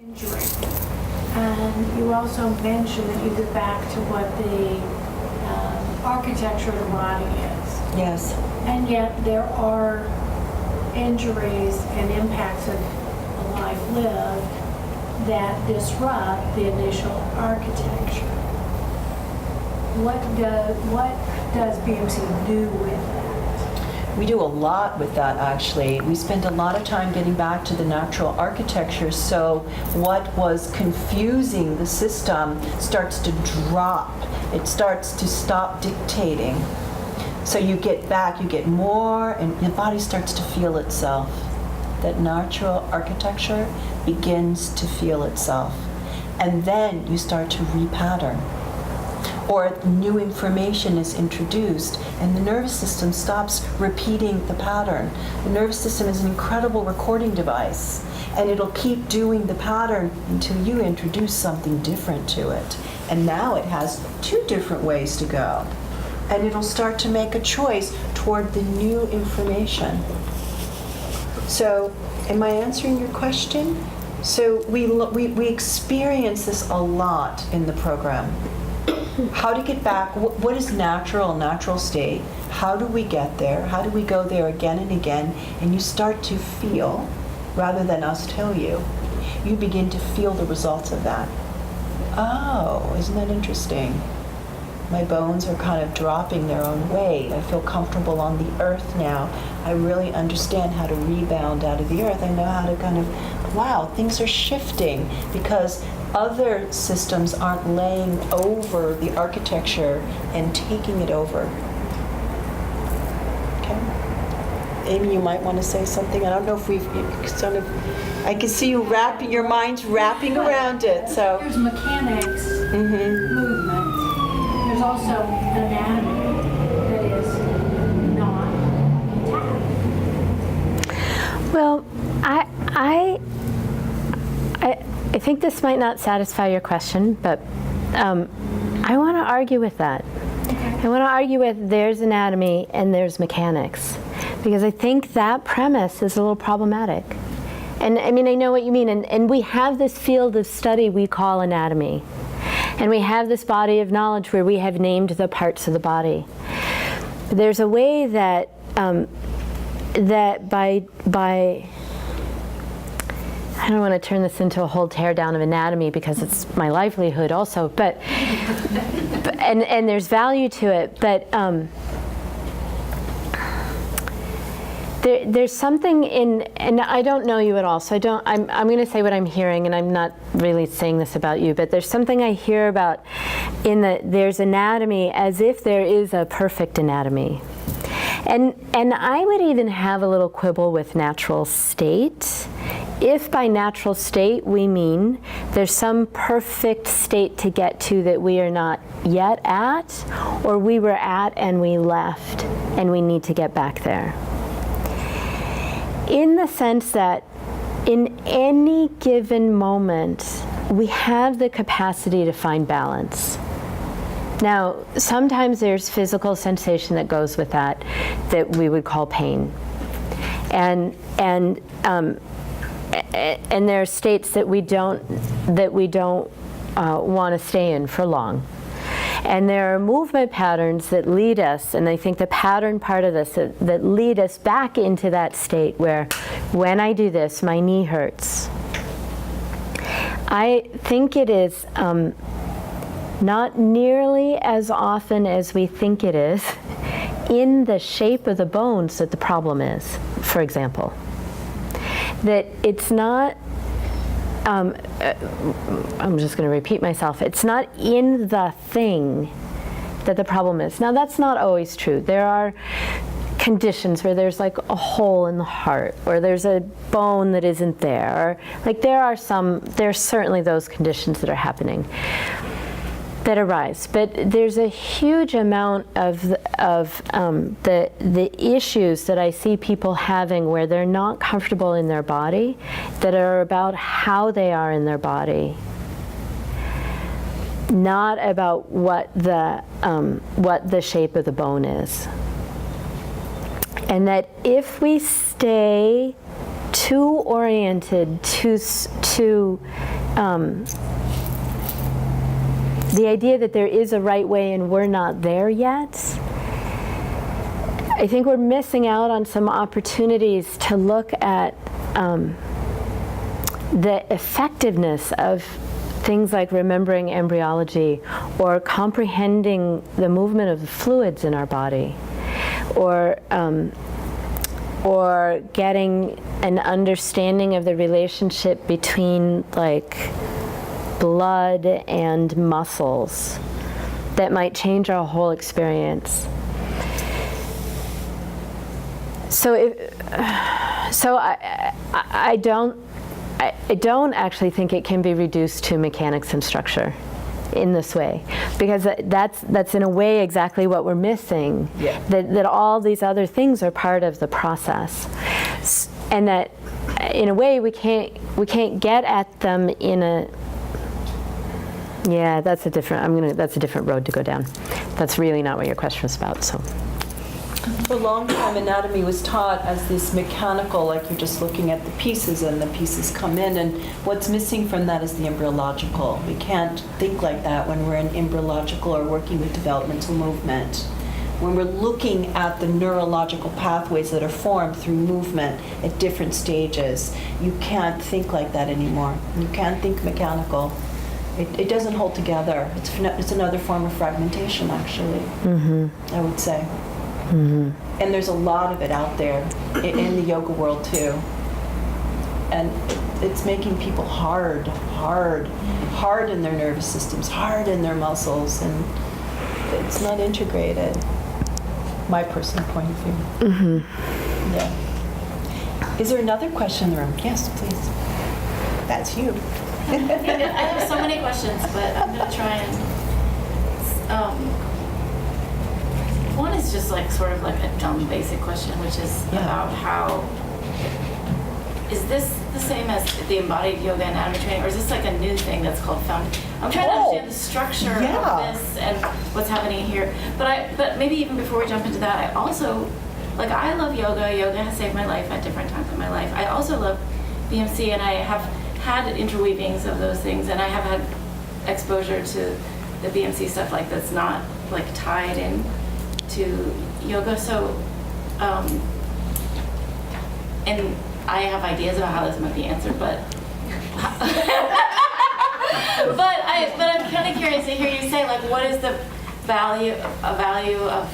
injury. And you also mentioned that you get back to what the architecture of the body is. Yes. And yet there are injuries and impacts of a life lived that disrupt the initial architecture. What does BMC do with that? We do a lot with that, actually. We spend a lot of time getting back to the natural architecture, so what was confusing the system starts to drop. It starts to stop dictating. So you get back, you get more, and your body starts to feel itself. That natural architecture begins to feel itself. And then you start to repattern. Or new information is introduced, and the nervous system stops repeating the pattern. The nervous system is an incredible recording device, and it'll keep doing the pattern until you introduce something different to it. And now it has two different ways to go. And it'll start to make a choice toward the new information. So, am I answering your question? So we experience this a lot in the program. How to get back, what is natural state? How do we get there? How do we go there again and again? And you start to feel, rather than us tell you, you begin to feel the results of that. Oh, isn't that interesting? My bones are kind of dropping their own weight. I feel comfortable on the earth now. I really understand how to rebound out of the earth. I know how to kind of, wow, things are shifting because other systems aren't laying over the architecture and taking it over. Okay? Amy, you might want to say something. I don't know if we've sort of, I can see you wrapping, your mind's wrapping around it, so. There's mechanics, movement. There's also anatomy that is not intact. Well, I think this might not satisfy your question, but I want to argue with that. Okay. I want to argue with there's anatomy and there's mechanics, because I think that premise is a little problematic. And I mean, I know what you mean, and we have this field of study we call anatomy. And we have this body of knowledge where we have named the parts of the body. There's a way that that by I don't want to turn this into a whole tear down of anatomy because it's my livelihood also, but and there's value to it, but there's something in, and I don't know you at all, so I'm going to say what I'm hearing, and I'm not really saying this about you, but there's something I hear about in that there's anatomy as if there is a perfect anatomy. And I would even have a little quibble with natural state. If by natural state we mean there's some perfect state to get to that we are not yet at, or we were at and we left and we need to get back there. In the sense that in any given moment, we have the capacity to find balance. Now, sometimes there's physical sensation that goes with that we would call pain. And there are states that we don't want to stay in for long. And there are movement patterns that lead us, and I think the pattern part of this that lead us back into that state where when I do this, my knee hurts. I think it is not nearly as often as we think it is in the shape of the bones that the problem is, for example. That it's not, I'm just going to repeat myself, it's not in the thing that the problem is. Now, that's not always true. There are conditions where there's like a hole in the heart, or there's a bone that isn't there. Like there's certainly those conditions that are happening, that arise. But there's a huge amount of the issues that I see people having where they're not comfortable in their body, that are about how they are in their body, not about what the shape of the bone is. And that if we stay too oriented to the idea that there is a right way and we're not there yet, I think we're missing out on some opportunities to look at the effectiveness of things like remembering embryology, or comprehending the movement of the fluids in our body, or getting an understanding of the relationship between like blood and muscles that might change our whole experience. So I don't actually think it can be reduced to mechanics and structure in this way, because that's in a way exactly what we're missing. Yeah. That all these other things are part of the process, and that in a way we can't get at them in a. Yeah, that's a different road to go down. That's really not what your question was about. So. For a long time, anatomy was taught as this mechanical, like you're just looking at the pieces and the pieces come in, and what's missing from that is the embryological. We can't think like that when we're in embryological or working with developmental movement. When we're looking at the neurological pathways that are formed through movement at different stages, you can't think like that anymore. You can't think mechanical. It doesn't hold together. It's another form of fragmentation, actually, I would say. Mm-hmm. And there's a lot of it out there in the yoga world too. And it's making people hard in their nervous systems, hard in their muscles, and it's not integrated. My personal point of view. Mm-hmm. Yeah. Is there another question in the room? Yes, please. That's you. I have so many questions, but I'm going to try and... one is just like sort of like a dumb basic question, which is about how... Is this the same as the embodied yoga anatomy training, or is this like a new thing that's called found? I'm trying to understand the structure of this and what's happening here. But maybe even before we jump into that, I also... Like, I love yoga. Yoga has saved my life at different times in my life. I also love BMC, and I have had interweavings of those things, and I have had exposure to the BMC stuff like that's not like tied in to yoga. So, and I have ideas about how this might be answered, but I'm kind of curious to hear you say, like, what is the value of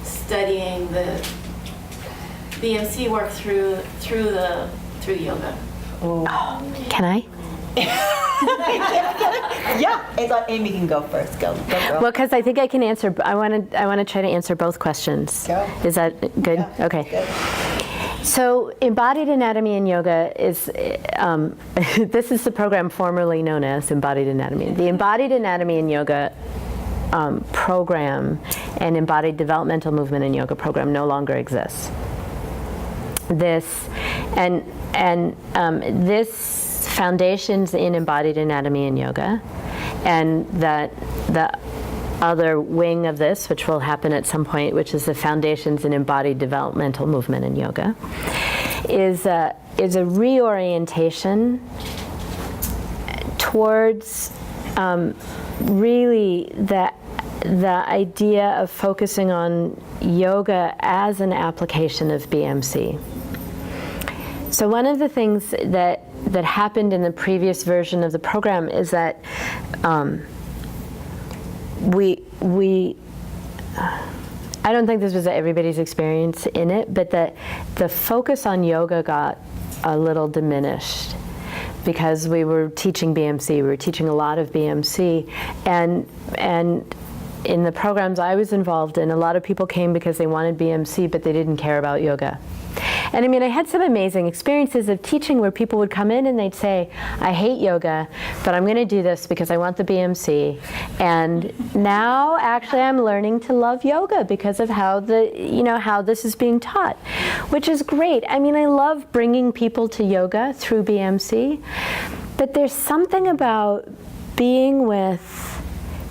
studying the BMC work through yoga? Oh, can I? Yeah, I thought Amy can go first. Go. Well, because I think I can answer. I want to try to answer both questions. Go. Is that good? Yeah, okay. Good. So, Embodied Anatomy and Yoga is this is the program formerly known as Embodied Anatomy. The Embodied Anatomy and Yoga program and Embodied Developmental Movement and Yoga program no longer exists. This foundations in Embodied Anatomy and Yoga, and that the other wing of this, which will happen at some point, which is the foundations in Embodied Developmental Movement and Yoga, is a reorientation towards really the idea of focusing on yoga as an application of BMC. So one of the things that happened in the previous version of the program is that I don't think this was everybody's experience in it, but the focus on yoga got a little diminished because we were teaching BMC. We were teaching a lot of BMC, and in the programs I was involved in, a lot of people came because they wanted BMC, but they didn't care about yoga. And I mean, I had some amazing experiences of teaching where people would come in and they'd say, I hate yoga, but I'm going to do this because I want the BMC. And now, actually, I'm learning to love yoga because of how how this is being taught, which is great. I mean, I love bringing people to yoga through BMC, but there's something about being with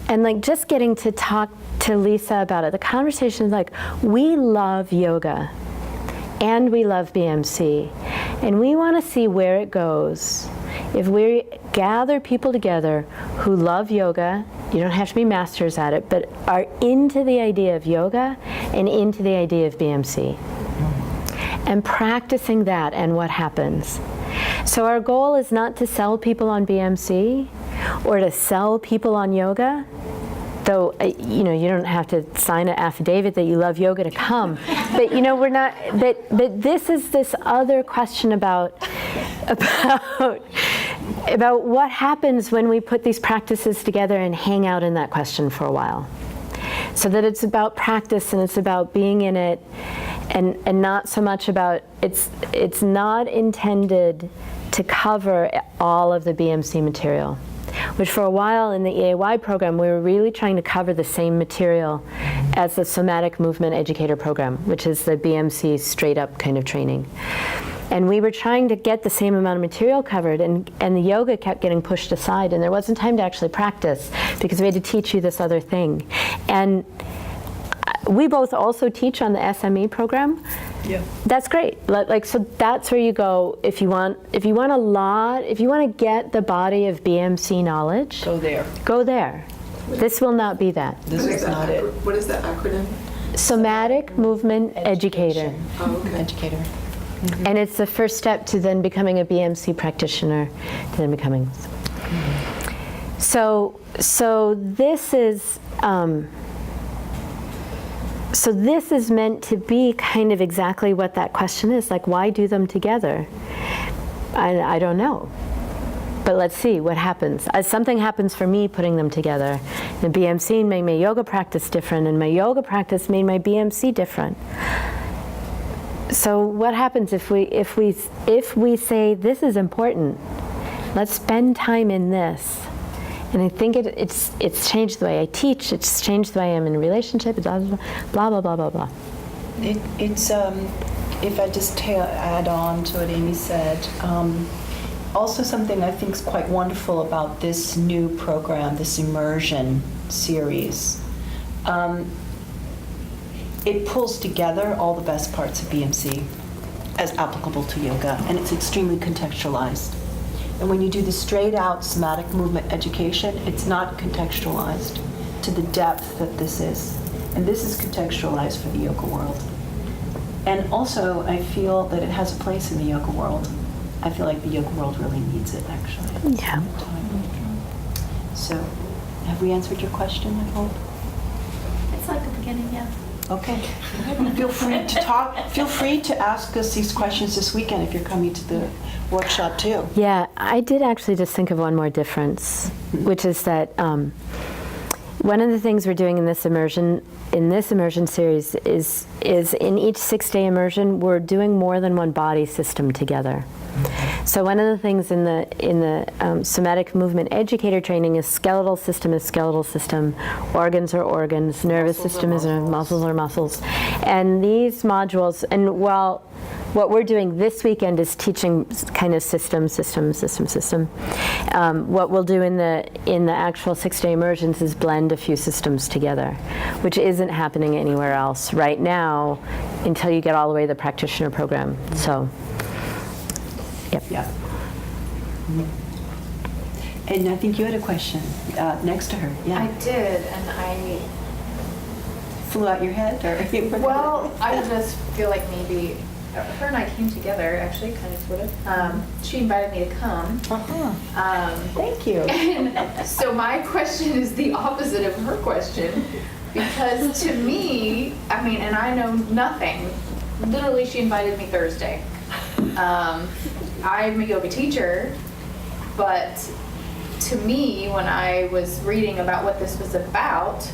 and like just getting to talk to Lisa about it. The conversation is like, we love yoga. and we love BMC. And we want to see where it goes. If we gather people together who love yoga, you don't have to be masters at it, but are into the idea of yoga and into the idea of BMC. And practicing that and what happens. So our goal is not to sell people on BMC or to sell people on yoga, though you know, you don't have to sign an affidavit that you love yoga to come. But you know, we're not. But this is this other question about what happens when we put these practices together and hang out in that question for a while. So that it's about practice and it's about being in it, and not so much about it's not intended to cover all of the BMC material, which for a while in the EAY program we were really trying to cover the same material as the somatic movement educator program, which is the BMC straight up kind of training. And we were trying to get the same amount of material covered, and the yoga kept getting pushed aside, and there wasn't time to actually practice because we had to teach you this other thing. And we both also teach on the SME program. Yeah. That's great. Like, so that's where you go if you want to get the body of BMC knowledge. Go there. Go there. This will not be that. This is not it. What is the acronym? Somatic Movement Educator. Oh, okay. Educator. Mm-hmm. And it's the first step to then becoming a BMC practitioner, to then becoming. Mm-hmm. So this is. So this is meant to be kind of exactly what that question is, like, why do them together? I don't know. But let's see what happens. As something happens for me putting them together. The BMC made my yoga practice different, and my yoga practice made my BMC different. So what happens if we say this is important? Let's spend time in this. And I think it's changed the way I teach. It's changed the way I am in a relationship. Blah blah blah blah blah blah. It's if I just add on to what Amy said, also something I think is quite wonderful about this new program, this Immersion series. It pulls together all the best parts of BMC as applicable to yoga, and it's extremely contextualized. And when you do the straight out somatic movement education, it's not contextualized to the depth that this is. And this is contextualized for the yoga world. And also, I feel that it has a place in the yoga world. I feel like the yoga world really needs it, actually. Yeah. So, have we answered your question, I hope? It's like the beginning, yeah. Okay. Feel free to talk. Feel free to ask us these questions this weekend if you're coming to the workshop too. Yeah, I did actually just think of one more difference, which is that one of the things we're doing in this immersion series is in each 6-day immersion we're doing more than one body system together. So one of the things in the somatic movement educator training is skeletal system, organs are organs, nervous system is muscles are muscles. And these modules, and while what we're doing this weekend is teaching kind of system. What we'll do in the actual 6-day immersions is blend a few systems together, which isn't happening anywhere else right now until you get all the way to the practitioner program. So. Yep. Yeah. And I think you had a question next to her. Yeah. I did, and I flew out your head, or? well, I just feel like maybe her and I came together, actually, kind of, sort of. She invited me to come. Thank you. And so my question is the opposite of her question, because to me, I mean, and I know nothing. Literally, she invited me Thursday. I'm a yoga teacher, but to me, when I was reading about what this was about,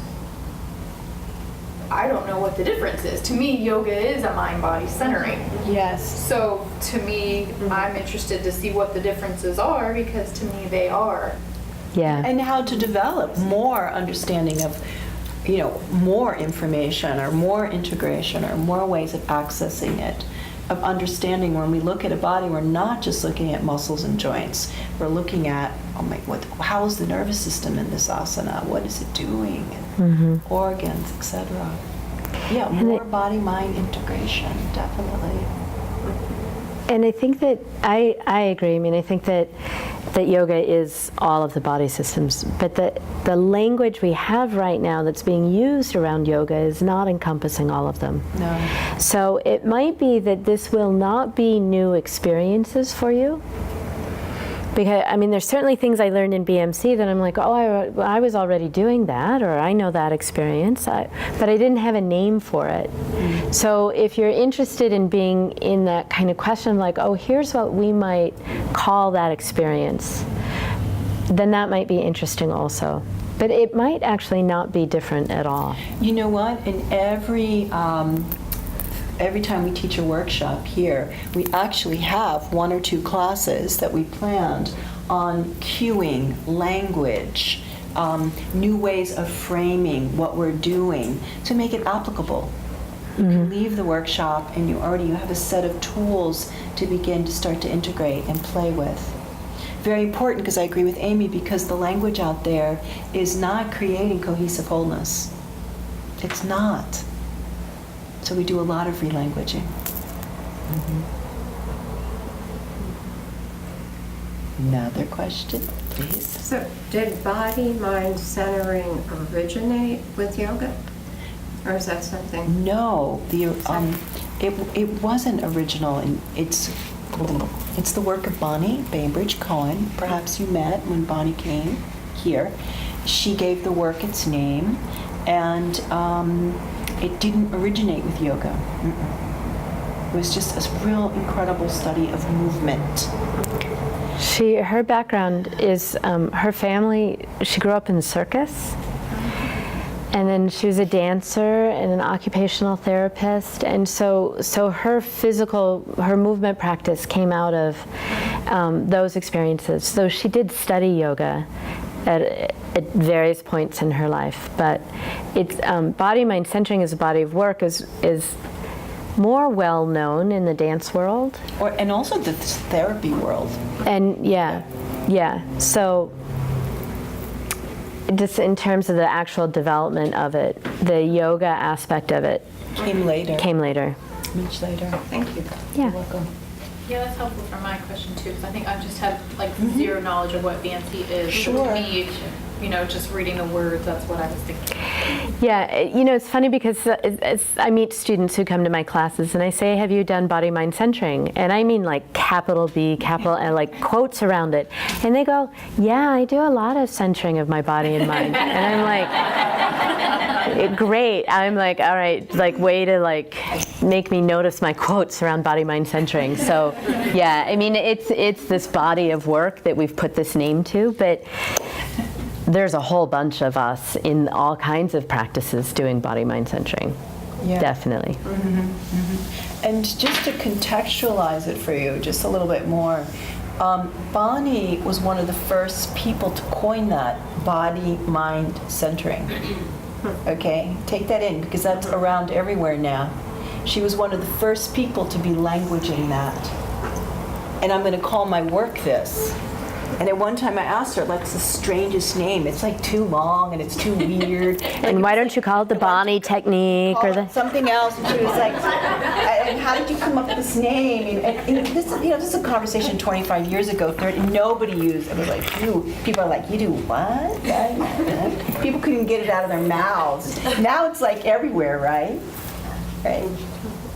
I don't know what the difference is. To me, yoga is a mind-body centering. Yes. So to me, I'm interested to see what the differences are, because to me they are. Yeah. And how to develop more understanding of, more information or more integration or more ways of accessing it, of understanding when we look at a body, we're not just looking at muscles and joints. We're looking at, how is the nervous system in this asana? What is it doing? And organs, etc. Yeah, And more body-mind integration, definitely. And I think that, I agree. I mean, I think that yoga is all of the body systems, but the language we have right now that's being used around yoga is not encompassing all of them. No. So it might be that this will not be new experiences for you. Because, I mean, there's certainly things I learned in BMC that I'm like, oh, I was already doing that, or I know that experience, but I didn't have a name for it. So if you're interested in being in that kind of question, like, oh, here's what we might call that experience, then that might be interesting also. But it might actually not be different at all. You know what? In every time we teach a workshop here, we actually have 1 or 2 classes that we planned on cueing, language, new ways of framing what we're doing to make it applicable. You can leave the workshop and you have a set of tools to begin to start to integrate and play with. Very important, because I agree with Amy, because the language out there is not creating cohesive wholeness. It's not. So we do a lot of relanguaging. Another question, please. So did body-mind centering originate with yoga? Or is that something? No, it wasn't original, and it's the work of Bonnie Bainbridge Cohen. Perhaps you met when Bonnie came here. She gave the work its name, and it didn't originate with yoga. It was just a real incredible study of movement. Her background is, her family, she grew up in the circus, and then she was a dancer and an occupational therapist, and so her movement practice came out of those experiences. So she did study yoga at various points in her life, but it's body-mind centering as a body of work is more well known in the dance world, And also the therapy world. and yeah. So just in terms of the actual development of it, the yoga aspect of it Came later. Much later. Thank you. Yeah. You're welcome. Yeah, that's helpful for my question too, because I think I've just had like zero knowledge of what BNC is. Sure. So for me, just reading the words, that's what I was thinking. Yeah, it's funny because I meet students who come to my classes and I say, have you done body-mind centering? And I mean like capital B, capital N, like quotes around it. And they go, yeah, I do a lot of centering of my body and mind. And I'm like, great. I'm like, all right, like way to like make me notice my quotes around body-mind centering. So yeah, I mean, it's this body of work that we've put this name to, but there's a whole bunch of us in all kinds of practices doing body-mind centering. Yeah. Definitely. And just to contextualize it for you just a little bit more, Bonnie was one of the first people to coin that body-mind centering. Okay, take that in, because that's around everywhere now. She was one of the first people to be languaging that. And I'm going to call my work this. And at one time I asked her, like, it's the strangest name. It's like too long and it's too weird. And why don't you call it the Bonnie technique or the something else? And she was like, and how did you come up with this name? And this is a conversation 25 years ago. Nobody used it. It was like, you. People are like, you do what? People couldn't get it out of their mouths. Now it's like everywhere, right? Right.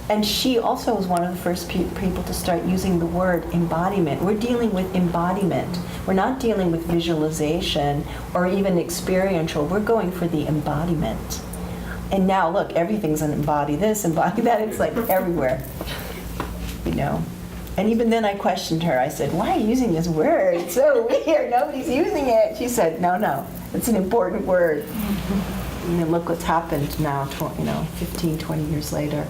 And she also was one of the first people to start using the word embodiment. We're dealing with embodiment. We're not dealing with visualization or even experiential. We're going for the embodiment. And now, look, everything's an embody this, embody that. It's like everywhere, And even then I questioned her. I said, why are you using this word? It's so weird. Nobody's using it. She said, no, it's an important word. Look what's happened now, 15, 20 years later.